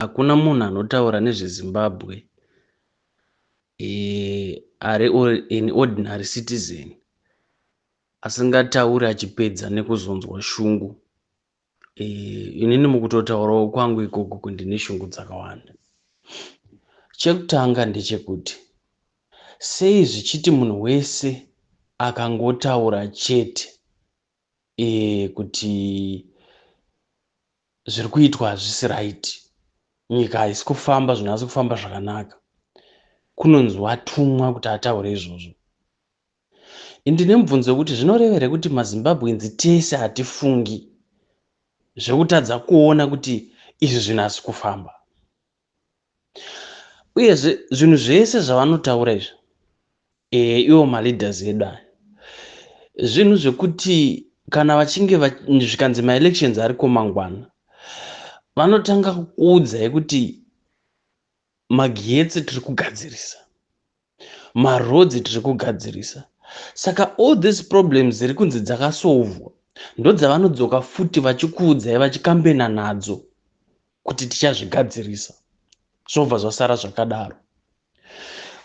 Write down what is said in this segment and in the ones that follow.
Hakuna munhu anotaura nezveZimbabwe in ordinary citizen asingatauri achipedza nekuzonzwa shungu. Inini mukutotaurawo kwangu ikoko ndine shungu dzakawanda. Chekutanga ndechekuti sei zvichiti munhu wese akangotaura chete kuti zviri kuitwa hazvisi right, nyika haisi kufamba zvinhu hazvi kufamba zvakanaka, kunonzi watumwa kuti ataure izvozvo. Ndine mubvunzo wekuti zvinoreva kuti maZimbabwenzi tese hatifungi zvekutadza kuona kuti izvi zvinhu hazvi kufamba. Uyezve zvinhu zvese zvavanotaura izvi ivo maleaders edu aya, zvinhu zvekuti kana vachinge zvikanzi maelections ariko mangwana, vanotanga kukuudzai kuti magetsi tiri kugadzirisa, marodzi tiri kugadzirisa. Saka all these problems dziri kunzi dzakasolvwa ndodzavanodzoka futi vachikuudzai vachikambena nadzo kuti tichazvigadzirisa, zvobva zvasara zvakadaro.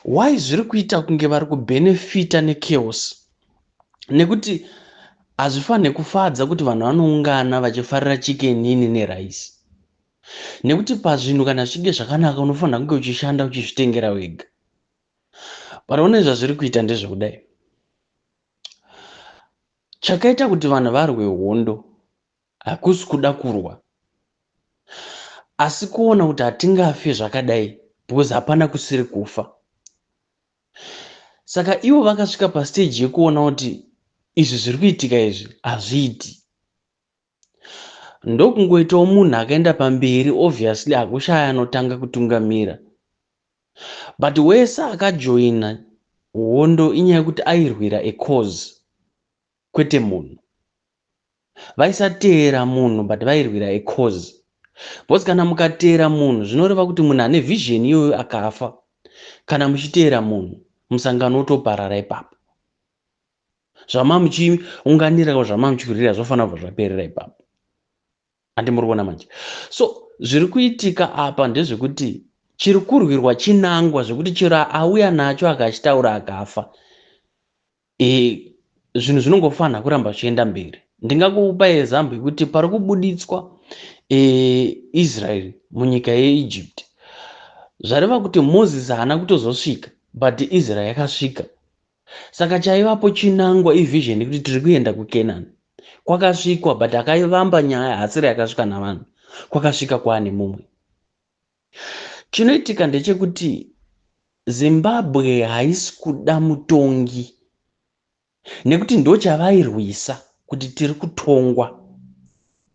Why zviri kuita kunge vari kubhenefita nechaos? Nekuti hazvifaniri kufadza kuti vanhu vanoungana vachifarira chikenini neraisi. Nekuti pazvinhu kana zvichinge zvakanaka unofanira kunge uchishanda uchizvitengera wega. Panoona zvazviri kuita ndezvekudai. Chakaita kuti vanhu varwe hondo hakusi kuda kurwa, asi kuona kuti hatingafe zvakadai because hapana kusiri kufa. Saka ivo vakasvika pastage yekuona kuti izvi zviri kuitika izvi hazviiti. Ndokungoitawo munhu akaenda pamberi, obviously hakushaya anotanga kutungamira. But wese akajoina hondo inyaya yekuti airwira a cause, kwete munhu. Vaisateera munhu but vairwira a cause. Because kana mukateera munhu zvinoreva kuti munhu ane vision iyoyo akafa. Kana muchiteera munhu musangano utoparara ipapo. Zvama muchiunganira zvama muchikurira zvofanira kubva zvaperera ipapo. Handi muri kuona manje. So zviri kuitika apa ndezvekuti chiri kurwirwa chinangwa zvekuti chero auya nacho akachitaura akafa, zvinhu zvinongofanira kuramba zvichienda mberi. Ndingakupa example yekuti pari kubuditswa Israel munyika yeEgypt, zvareva kuti Moses haana kutozosvika but Israel yakasvika. Saka chaivapo chinangwa vision yekuti tiri kuenda kuKenani. Kwakasvikwa but akavamba nyaya hasiri yakasvika navanhu, kwakasvika kwaane mumwe. Chinoitika ndechekuti Zimbabwe haisi kuda mutongi, nekuti ndo chavairwisa kuti tiri kutongwa.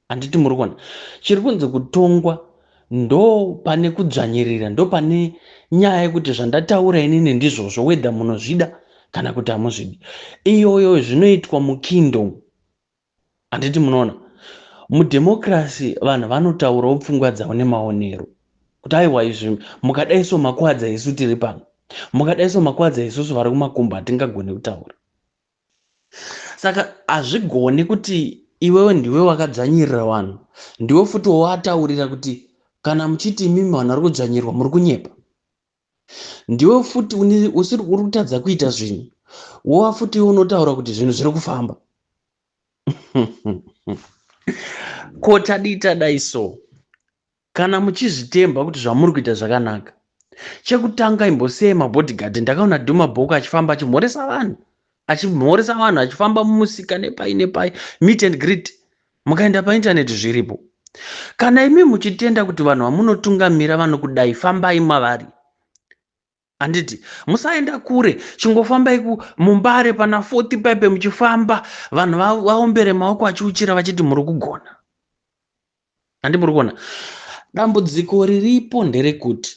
Handiti muri kuona, chiri kunze kutongwa ndo pane kudzvanyirira, ndo pane nyaya yekuti zvandataura inini ndizvozvo whether munozvida kana kuti hamuzvidi. Iyoyo zvinoitwa mukingdom. Handiti munoona, mudhemokrasi vanhu vanotaurawo pfungwa dzavo nemaonero. Kuti aiwa izvi mukadaiso makwadza isu tiri pano, mukadaiso makwadza isusu vari kumakumbo hatingagone kutaura. Saka hazvigone kuti iwewe ndiwe wakadzvanyirira vanhu, ndiwe futi wataurira kuti kana muchiti imimi vanhu vari kudzvanyirwa muri kunyepa. Ndiwe futi uri kutadza kuita zvinhu, wova futi unotaura kuti zvinhu zviri kufamba. Ko tadita daiso, kana muchizvitemba kuti zvamuri kuita zvakanaka, chekutanga imbosei mabodyguard. Ndakaona Duma Boko achifamba achimhoresa vanhu, achifamba mumusika nepai meet and greet. Mukaenda painternet zviripo. Kana imi muchitenda kuti vanhu vamunotungamira vanokudai, fambai mavari. Handiti musaenda kure, chingofambai muMbare pana 40 Pipe muchifamba, vanhu vaombere maoko achiuchira vachiti muri kugona. Handi muri kuona, dambudziko riripo nderekuti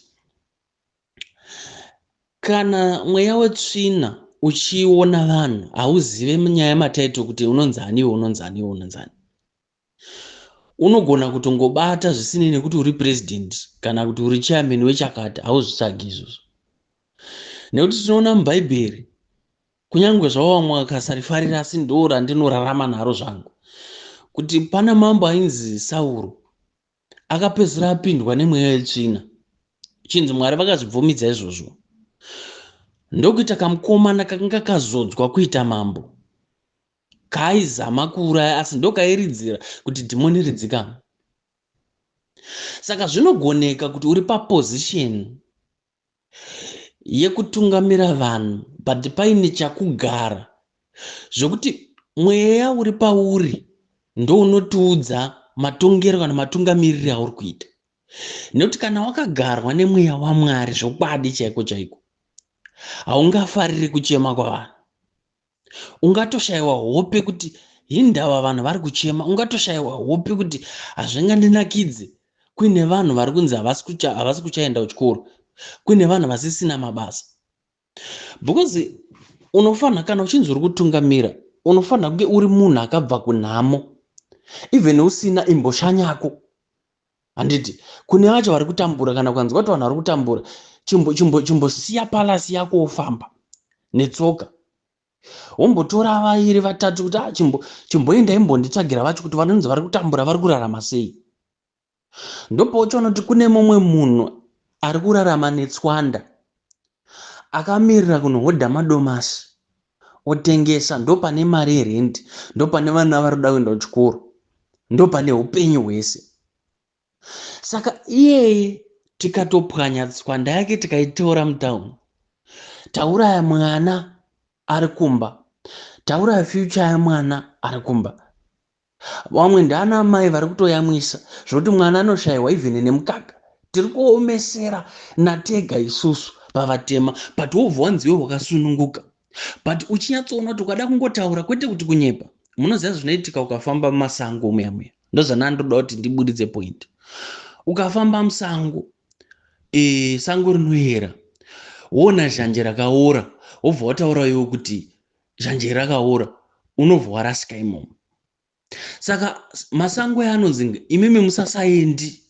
kana mweya wetsvina uchiona vanhu hauzive nyaya yemataito kuti unonzani iwe unonzani iwe unonzani, unogona kutongobata zvisinei nekuti uri president kana kuti uri chairman wechakati, hauzvitsvagi izvozvo. Nekuti tinoona mubhaibheri, kunyange zvavo vamwe vakasarifarira asi ndo randinorarama naro zvangu, kuti pana mambo ainzi Sauro akapedzisira apindwa nemweya wetsvina. Chinzi Mwari vakazvibvumidza izvozvo. Ndokuita kamukomana kakanga kazodzwa kuita mambo, kaaizama kuuraya asi ndokairidzira kuti dhimoni ridzikama. Saka zvinogoneka kuti uri papozisheni yekutungamira vanhu but paine chakugara zvokuti mweya uri pauri ndounotiudza matongero kana matungamiriri auri kuita. Nekuti kana wakagarwa nemweya waMwari zvokwadi chaiko chaiko, haungafariri kuchema kwavanhu. Ungatoshayiwa hope kuti hindava vanhu vari kuchema, ungatoshayiwa hope kuti hazvingandinakidze kuine vanhu vari kunzi havasi kuchaenda kuchikoro, kuine vanhu vasisina mabasa. Because unofanira kana uchinzi uri kutungamira, unofanira kunge uri munhu akabva kunhamo, even usina imbosha yako. Handiti kune vacho vari kutambura, kana kukanzwa kuti vanhu vari kutambura, chimbosiya palasi yako wofamba netsoka, wombotora vairi vatatu kuti chimboenda imbonditsvagira vacho kuti vanonzi vari kutambura vari kurarama sei. Ndopauchaona kuti kune mumwe munhu ari kurarama netswanda, akamirira kunohodha madomasi otengesa. Ndopane mari yerendi, ndopane vana vari kuda kuenda kuchikoro, ndopane upenyu hwese. Saka iyeye tikatopwanya tswanda yake tikaitora mutauni, tauraya mwana ari kumba, tauraya future yamwana ari kumba. Vamwe ndaana mai vari kutoyamwisa zvokuti mwana anoshayiwa even nemukaka. Tiri kuomesera natega isusu pavatema, but wobva wanziwe wakasununguka. But uchinyatsoona kuti ukada kungotaura kwete kuti kunyepa. Munoziva zvinoitika ukafamba mumasango muya muya. Ndozvanandoda kuti ndibuditse point. Ukafamba musango, sango rinoyera, woona zhanje rakaora, wobva wataura iwe kuti zhanje rakaora, unobva warasika imomo. Saka masango anonzi imimi musasaendi,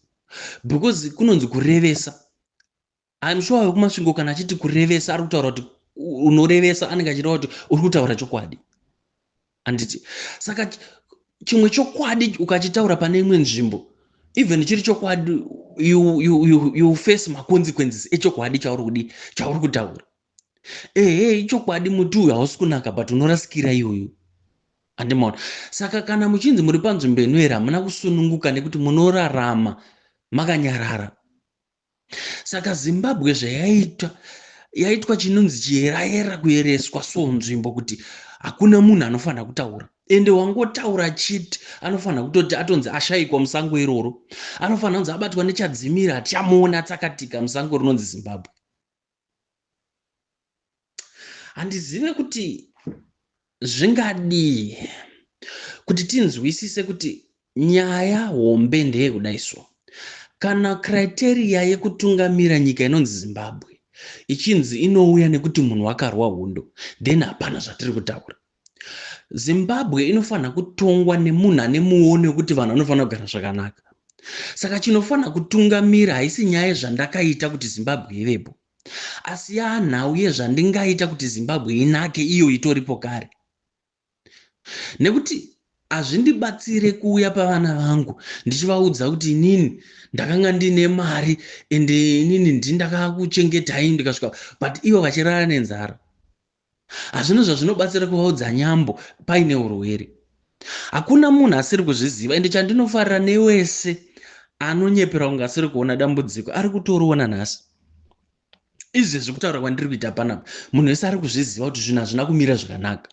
because kunonzi kurevesa. I'm sure wekumasvingo kana achiti kurevesa ari kutaura kuti unorevesa anenge achitaura kuti uri kutaura chokwadi. Handiti. Saka chimwe chokwadi ukachitaura pane imwe nzvimbo, even chiri chokwadi, you face ma consequences echokwadi chauri kutaura. Ichokwadi muti uyu hausi kunaka but unorasikira iyoyo. Handimona. Saka kana muchinzi muri panzvimbo inoyera hamuna kusununguka nekuti munorarama makanyarara. Saka Zimbabwe yaitwa chinonzi chiyera kuyereswa nzvimbo kuti hakuna munhu anofanira kutaura. Ende wangotaura chiti anofanira kutoti atonzi ashayikwa musango iroro. Anofanira kunzi abatwa nechadzimira tichamuona tsakatika musango rinonzi Zimbabwe. Handizive kuti zvingadii kuti tinzwisise kuti nyaya hombe ndeyekudaiswa. Kana criteria yekutungamira nyika inonzi Zimbabwe ichinzi inouya nekuti munhu wakarwa hondo, then hapana zvatiri kutaura. Zimbabwe inofanira kutongwa nemunhu ane muono wekuti vanhu vanofanira kugara zvakanaka. Saka chinofanira kutungamira haisi nyaya yezvandakaita kuti Zimbabwe ivepo, asi yanhau yezvandingaita kuti Zimbabwe inake iyo itoripo kare. Nekuti hazvindibatsire kuuya pavana vangu ndichivaudza kuti inini ndakanga ndine mari ende inini ndindakakuchengetai ndikasvika, but ivo vachirara nenzara. Hazvino zvazvinobatsira kuvaudza nyambo paine urwere. Hakuna munhu asiri kuzviziva, ende chandinofarira newese anonyepera kunge asiri kuona dambudziko ari kutoriona nhasi. Izvi zvekutaura kwandiri kuita panapa, munhu wese ari kuzviziva kuti zvinhu hazvina kumira zvakanaka.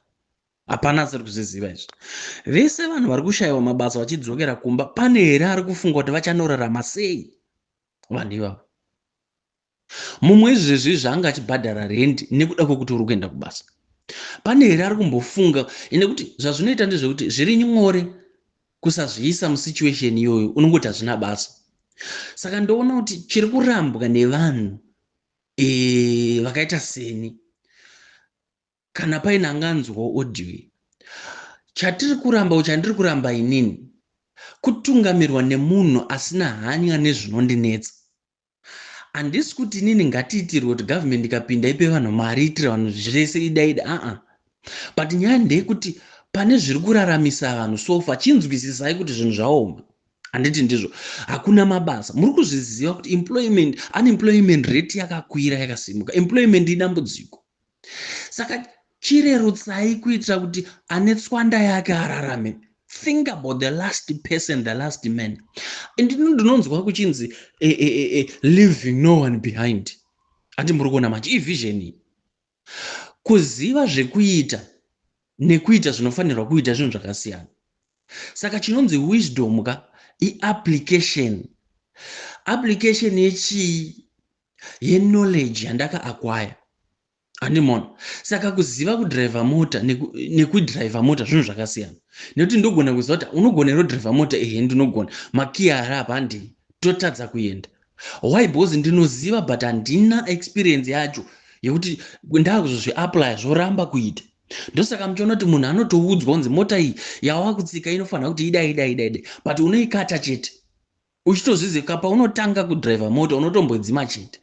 Hapana asiri kuzviziva izvi. Vese vanhu vari kushayiwa mabasa vachidzokera kumba, pane here ari kufunga kuti vachanorarama sei vanhu ivavo? Mumwe izvezvi zvaanga achibhadhara rendi nekuda kwekuti uri kuenda kubasa. Pane here ari kumbofunga nekuti zvazvinoita ndezvekuti zviri nyore kusazviisa musituation iyoyo, unongoti hazvina basa. Saka ndoona kuti chiri kurambwa nevanhu vakaita seni, kana paine anganzwa audio, chandiri kuramba inini kutungamirwa nemunhu asina hanya nezvinondinetsa. Handisi kuti inini ngatiitirwe kuti government ikapinda ipe vanhu mari itira vanhu zvese idaida, but nyaya ndeyekuti pane zviri kuraramisa vanhu sofa, chinzwisisai kuti zvinhu zvaoma. handiti ndizvo, hakuna mabasa. Muri kuzviziva kuti unemployment rate yakakwira yakasimuka, employment idambudziko. Saka chirerutsai kuitira kuti ane tswanda yake ararame. Think about the last person, the last man. Ndinonzwa kuchinzi leaving no one behind. Ati muri kuona manje vision iyi. Kuziva zvekuita nekuita zvinofanirwa kuita zvinhu zvakasiyana. Saka chinonzi wisdom application ye-knowledge yandaka acquire. Andimona. Saka kuziva kudriver mota nekudriver mota zvinhu zvakasiyana. Nekuti ndogona kuziva kuti unogona kudriver mota ndinogona. Makia ari apa handi totadza kuenda. Why? Because ndinoziva but handina experience yacho yekuti ndakuzozviapply zvoramba kuita. Ndosaka muchiona kuti munhu anotoudzwa kunzi mota iyi yawakutsika inofanira kuti idai but unoikata chete. Uchitozviziva paunotanga kudriver mota unotombodzima chete.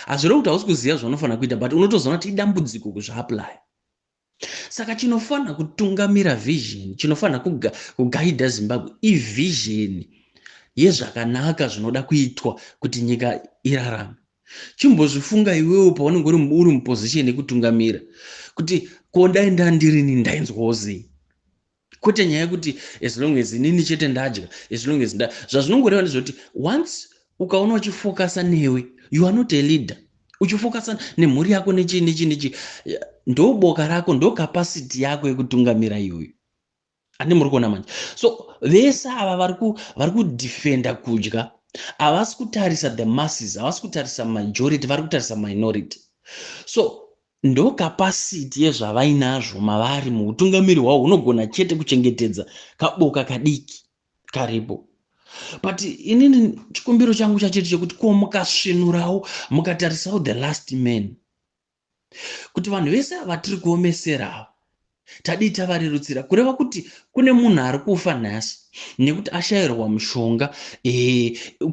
Hazviri kuti hausi kuziva zvaunofanira kuita but unotozoona kuti idambudziko kuzviapply. Saka chinofanira kutungamira vision, chinofanira kugaidha Zimbabwe vision yezvakanaka zvinoda kuitwa kuti nyika irarame. Chimbozvifunga iwewe paunenge uri muposition yekutungamira kuti kodai ndandirini ndainzwawo sei. Kwete nyaya yekuti as long as inini chete ndadya, as long as zvazvinongoreva ndezvekuti once ukaona uchifocusa newe, you are not a leader. Uchifocusa nemhuri yako nechi ndo boka rako, ndo capacity yako yekutungamira iyoyo. Andi muri kuona manje. So vese ava vari kudefenda kudya havasi kutarisa the masses, havasi kutarisa majority, vari kutarisa minority. So ndo capacity yezvavainazvo mavari muutungamiri hwavo unogona chete kuchengetedza kaboka kadiki karipo. But inini chikumbiro changu chachete chekuti ko mukasvinurawo mukatarisawo the last man, kuti vanhu vese ava tiri kuomeserawo tadii tavarerutsira, kureva kuti kune munhu ari kufa nhasi nekuti ashayirwa mushonga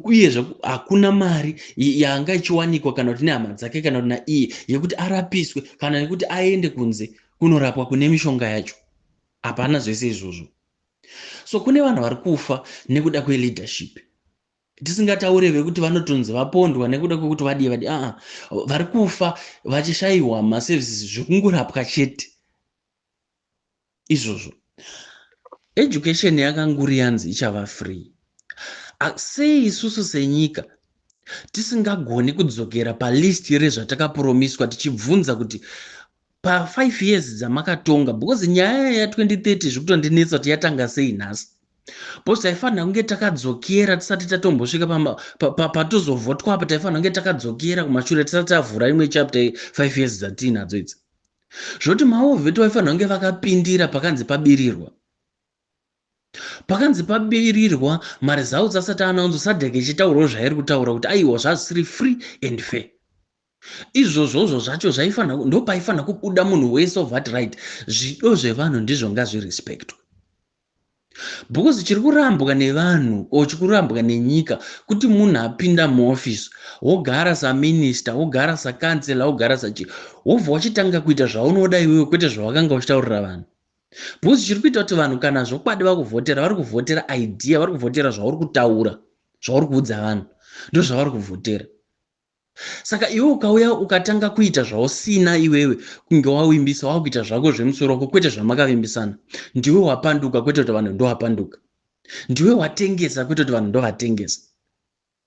uyezve hakuna mari yanga ichiwanikwa kana kuti nehama dzake kana kuti naiye yekuti arapiswe kana yekuti aende kunze kunorapwa kune mishonga yacho. Hapana zvese izvozvo. So kune vanhu vari kufa nekuda kweleadership. Tisingataure vekuti vanotonzi vapondwa nekuda kwekuti vadii vari kufa vachishayiwa maservices zvekungorapwa chete. Izvozvo education yakanguri yanzi ichava free. Sei isusu senyika tisingagoni kudzokera palist rezvatakapromiswa tichibvunza kuti pa5 years dzamakatonga, because nyaya ya2030 zvekutondinetsa kuti yatanga sei nhasi. Because taifanira kunge takadzokera tisati tatombosvika patozovhotwa apa, taifanira kunge takadzokera kumashure tisati tavhura imwe chapter 5 years dzatinadzo idzi. Zvoti maovhetu vaifanira kunge vakapindira pakanzi pabirirwa. Pakanzi pabirirwa maresults asati anaunzwa, SADC ichitaurawo zvairi kutaura kuti aiwa zvasiri free and fair. Izvozvozvo zvacho ndo paifanira kubuda munhu wese of right. Zvido zvevanhu ndizvo ngazvirespectwe. Because chiri kurambwa nevanhu chiri kurambwa nenyika kuti munhu apinda muoffice wogara saminister, wogara sakansela, wogara sachi, wobva wachitanga kuita zvaunoda iwewe kwete zvawakanga uchitaurira vanhu. Because chiri kuita kuti vanhu kana zvokwadi vakuvhotera, vari kuvhotera idea, vari kuvhotera zvauri kutaura, zvauri kuudza vanhu, ndo zvavari kuvhotera. Saka iwe ukauya ukatanga kuita zvausina iwewe kunge wawimbisa, wakuita zvako zvemusoro wako kwete zvamakavimbisana, ndiwe wapanduka kwete kuti vanhu ndo vapanduka. Ndiwe watengesa kwete kuti vanhu ndo vatengesa.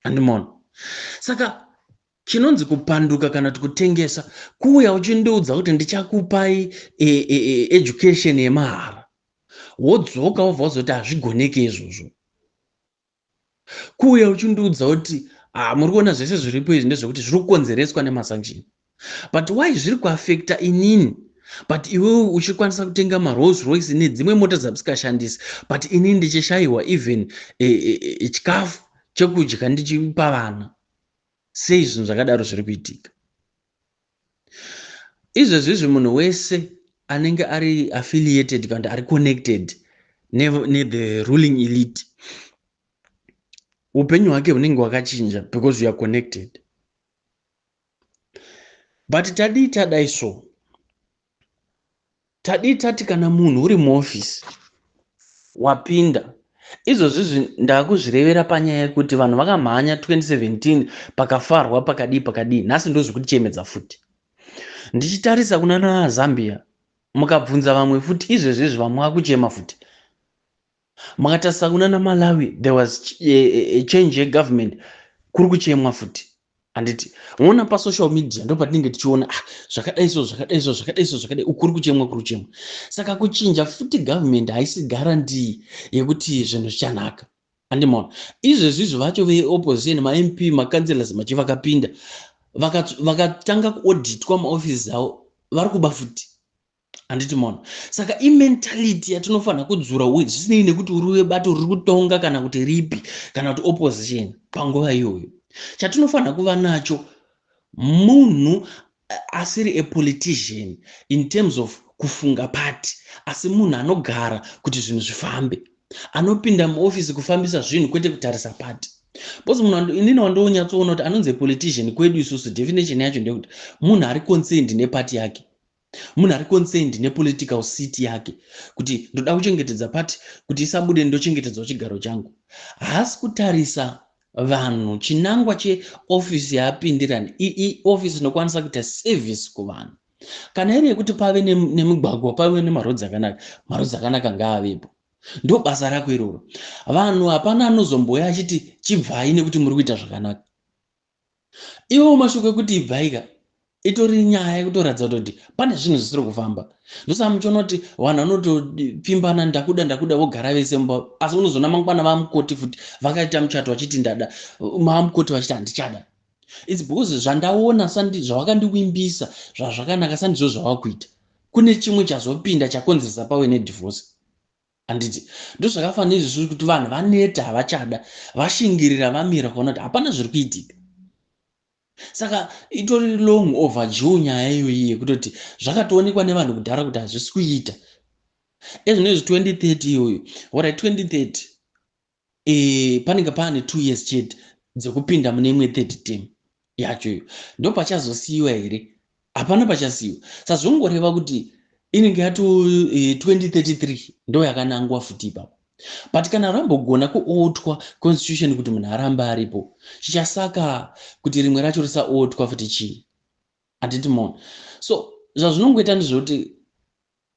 Andimona. Saka chinonzi kupanduka kana kuti kutengesa kuuya uchindiudza kuti ndichakupai education yemahara, wodzoka wobva wazoti hazvigoneki izvozvo. Kuuya uchindiudza kuti muri kuona zvese zviripo izvi ndezvekuti zviri kukonzereswa nemasanction. But why zviri kuafekta inini? But iwewe uchikwanisa kutenga maRolls Royce nedzimwe mota dzatisingashandisi, but inini ndichishayiwa even chikafu chekudya ndichipa vana. Sei zvinhu zvakadaro zviri kuitika? Izvezvizvi munhu wese anenge ari affiliated kana ari connected ne-the ruling elite, upenyu hwake hunenge hwakachinja because you are connected. But tadii tadai so, tadii tati kana munhu uri muoffice wapinda izvozvi ndakuzvirevera panyaya yekuti vanhu vakamhanya 2017 pakafarwa pakadii nhasi ndozviri kutichemedza futi. Ndichitarisa kuna Zambia mukabvunza vamwe futi izvezvezvi vamwe vakuchema futi. Makatarisa kuna Malawi there was a change yegovernment kuri kuchemwa futi. Handiti unoona pasocial media ndo patinenge tichiona zvakadai kuri kuchemwa. Saka kuchinja futi government haisi guarantee yekuti zvinhu zvichanaka. Handimaona izvezvizvi vacho veopposition maMP makanzellors machi vakapinda vakatanga kuauditwa maofisi avo vari kuba futi. Handiti maona. Saka imentality yatinofanira kudzura zvisinei nekuti uri webato riri kutonga kana kuti ripi kana kuti opposition panguva iyoyo. Chatinofanira kuva nacho munhu asiri a politician in terms of kufunga pati, asi munhu anogara kuti zvinhu zvifambe, anopinda muofisi kufambisa zvinhu kwete kutarisa pati. Bosi munhu inini wandonyatsoona kuti anonzi politician kwedu isusu definition yacho ndekuti munhu ari concerned nepati yake, munhu ari concerned nepolitical seat yake, kuti ndoda kuchengetedza pati kuti isabude ndochengetedzawo chigaro changu. Haasi kutarisa vanhu chinangwa cheofisi yaapindirani ofisi inokwanisa kuita service kuvanhu. Kana iri yekuti pave nemigwagwa, pave nemarodzi akanaka ngaavepo, ndo basa rako iroro. Vanhu hapana anozomboya achiti chibvai nekuti muri kuita zvakanaka. Ivo mashoko ekuti ibvaika itori nyaya yekutoratidza kuti pane zvinhu zvisiri kufamba. Ndosaka muchiona kuti vanhu vanotopfimbana ndakuda vogara vese mumba, asi unozona mangwana vamukoti futi vakaita muchato vachiti ndada, mamukoti vachiti handichada. It's because zvandaona zvavakandiwimbisa zvazvakanaka sandizvo zvavakuita. Kune chimwe chazopinda chakonzeresa pave nedivorce. Handiti ndozvakafanira izvozvo kuti vanhu vaneta havachada, vashingirira vamira kuona kuti hapana zviri kuitika. Saka itori long overdue nyaya iyoyi yekutoti zvakatoonekwa nevanhu kudhara kuti hazvisi kuita. Ezvinezvi 2030 iyoyo, alright 2030 panenge pane 2 years chete dzekupinda mune imwe third term yacho iyo. Ndo pachazosiyiwa here? Hapana pachasiyiwa. Saka zvongoreva kuti inenge yato 2033 ndo yakanangwa futi ipapo. But kana rambogona kuotwa constitution kuti munhu arambe aripo, chichasaka kuti rimwe racho risaotwa futi chii? Handiti mona. So zvazvinongoita ndezvekuti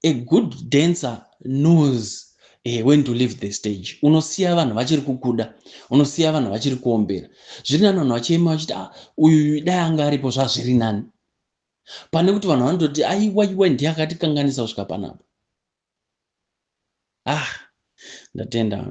a good dancer knows when to leave the stage. Unosiya vanhu vachiri kukuda, unosiya vanhu vachiri kuombera. Zviri nani vanhu vachiema vachiti uyu dai anga aripo zvazviri nani, pane kuti vanhu vanototi aiwa ndiye akatikanganisa kusvika panapa. Ndatenda.